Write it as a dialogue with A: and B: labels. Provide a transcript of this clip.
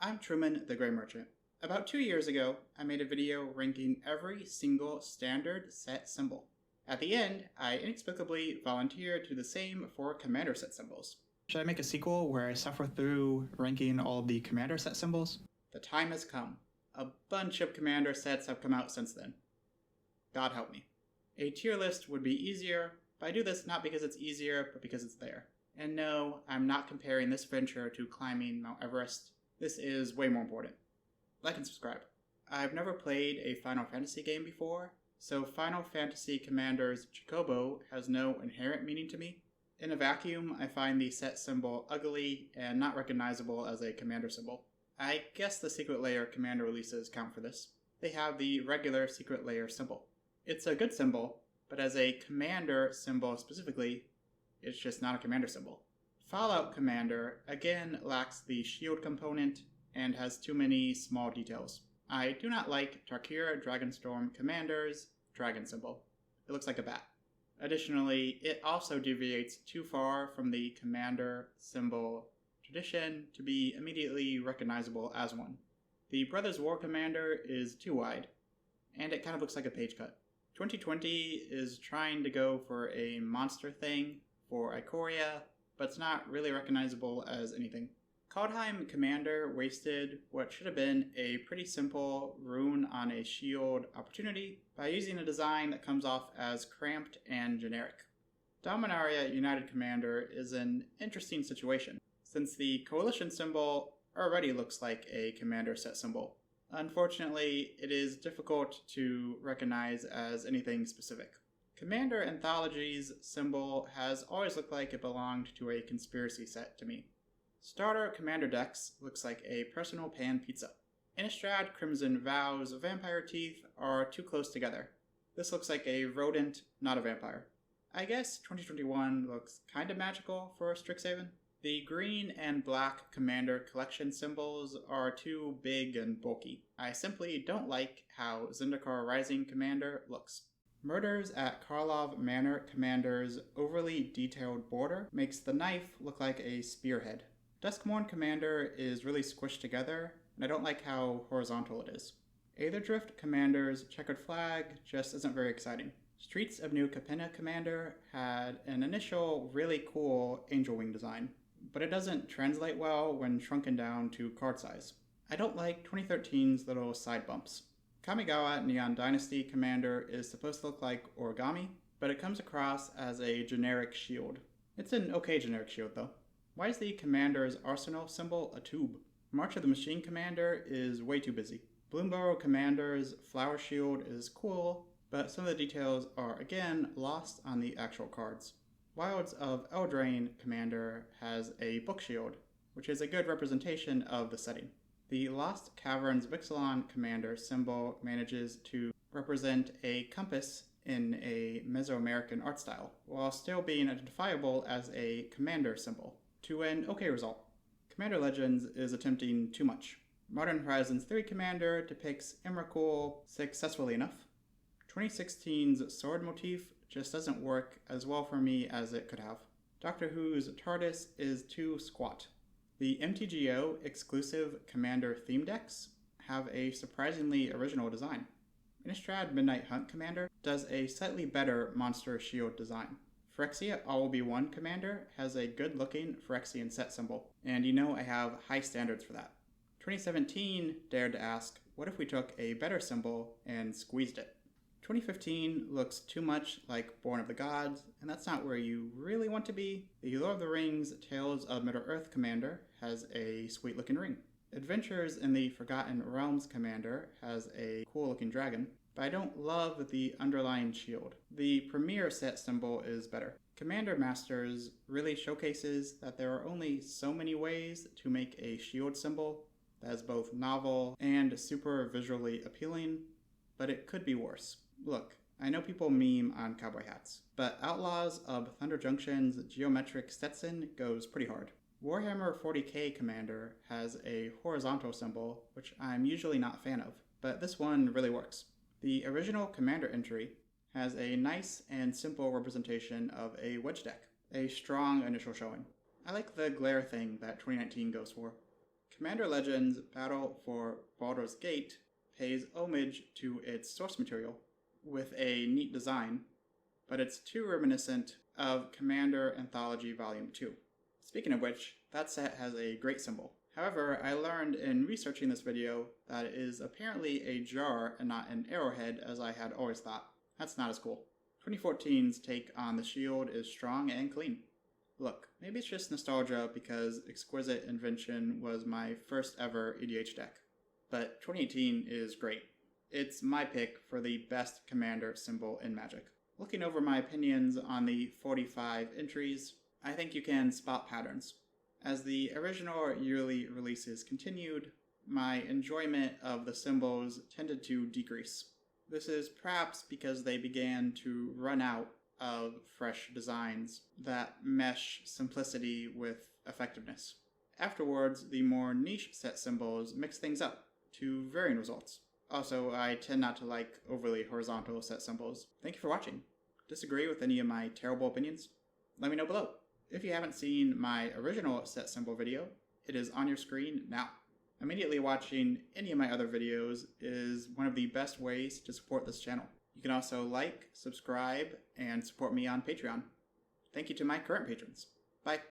A: I'm Truman the Gray Merchant. About 2 years ago, I made a video ranking every single standard set symbol. At the end, I inexplicably volunteered to do the same for commander set symbols.
B: Should I make a sequel where I suffer through ranking all of the commander set symbols?
A: The time has come. A bunch of commander sets have come out since then. God help me. A tier list would be easier, but I do this not because it's easier, but because it's there. And no, I'm not comparing this venture to climbing Mount Everest. This is way more important. Like and subscribe. I've never played a Final Fantasy game before, so Final Fantasy Commander's Chocobo has no inherent meaning to me. In a vacuum, I find the set symbol ugly and not recognizable as a commander symbol. I guess the secret layer commander releases count for this. They have the regular secret layer symbol. It's a good symbol, but as a commander symbol specifically, it's just not a commander symbol. Fallout Commander, again, lacks the shield component and has too many small details. I do not like Tarkira Dragonstorm Commander's dragon symbol. It looks like a bat. Additionally, it also deviates too far from the commander symbol tradition to be immediately recognizable as one. The Brothers War Commander is too wide, and it kind of looks like a page cut. 2020 is trying to go for a monster thing for Ikoria, but it's not really recognizable as anything. Kaldheim Commander wasted what should have been a pretty simple rune on a shield opportunity by using a design that comes off as cramped and generic. Dominaria United Commander is an interesting situation, since the coalition symbol already looks like a commander set symbol. Unfortunately, it is difficult to recognize as anything specific. Commander Anthology's symbol has always looked like it belonged to a conspiracy set to me. Starter Commander Dex looks like a personal pan pizza. Innistrad Crimson Vow's vampire teeth are too close together. This looks like a rodent, not a vampire. I guess 2021 looks kinda magical for Strixhaven. The green and black Commander Collection symbols are too big and bulky. I simply don't like how Zendikar Rising Commander looks. Murders at Karlov Manor Commander's overly detailed border makes the knife look like a spearhead. Duskmourn Commander is really squished together, and I don't like how horizontal it is. Aetherdrift Commander's checkered flag just isn't very exciting. Streets of New Capenna Commander had an initial really cool angel wing design, but it doesn't translate well when shrunken down to card size. I don't like 2013's little side bumps. Kamigawa Neon Dynasty Commander is supposed to look like origami, but it comes across as a generic shield. It's an okay generic shield though. Why is the Commander's Arsenal symbol a tube? March of the Machine Commander is way too busy. Bloomburrow Commander's Flower Shield is cool, but some of the details are again lost on the actual cards. Wilds of Eldraine Commander has a book shield, which is a good representation of the setting. The Lost Caverns Vixalan Commander symbol manages to represent a compass in a Mesoamerican art style, while still being identifiable as a commander symbol, to an okay result. Commander Legends is attempting too much. Modern Horizons 3 Commander depicts Emrakul successfully enough. 2016's sword motif just doesn't work as well for me as it could have. Doctor Who's TARDIS is too squat. The MTGO exclusive Commander theme decks have a surprisingly original design. Innistrad Midnight Hunt Commander does a slightly better monster shield design. Phyrexia All Will Be One Commander has a good-looking Phyrexian set symbol, and you know I have high standards for that. 2017 dared to ask, what if we took a better symbol and squeezed it? 2015 looks too much like Born of the Gods, and that's not where you really want to be. The Lord of the Rings Tales of Middle-earth Commander has a sweet-looking ring. Adventures in the Forgotten Realms Commander has a cool-looking dragon, but I don't love the underlying shield. The premier set symbol is better. Commander Masters really showcases that there are only so many ways to make a shield symbol that is both novel and super visually appealing, but it could be worse. Look, I know people meme on cowboy hats, but Outlaws of Thunder Junction's geometric Stetson goes pretty hard. Warhammer 40k Commander has a horizontal symbol, which I'm usually not a fan of, but this one really works. The original Commander entry has a nice and simple representation of a wedge deck, a strong initial showing. I like the glare thing that 2019 goes for. Commander Legends Battle for Baldur's Gate pays homage to its source material with a neat design, but it's too reminiscent of Commander Anthology Volume 2. Speaking of which, that set has a great symbol. However, I learned in researching this video that it is apparently a jar and not an arrowhead as I had always thought. That's not as cool. 2014's take on the shield is strong and clean. Look, maybe it's just nostalgia because Exquisite Invention was my first ever EDH deck. But 2018 is great. It's my pick for the best commander symbol in Magic. Looking over my opinions on the 45 entries, I think you can spot patterns. As the original yearly releases continued, my enjoyment of the symbols tended to decrease. This is perhaps because they began to run out of fresh designs that mesh simplicity with effectiveness. Afterwards, the more niche set symbols mix things up to varying results. Also, I tend not to like overly horizontal set symbols. Thank you for watching. Disagree with any of my terrible opinions? Let me know below. If you haven't seen my original set symbol video, it is on your screen now. Immediately watching any of my other videos is one of the best ways to support this channel. You can also like, subscribe, and support me on Patreon. Thank you to my current patrons. Bye.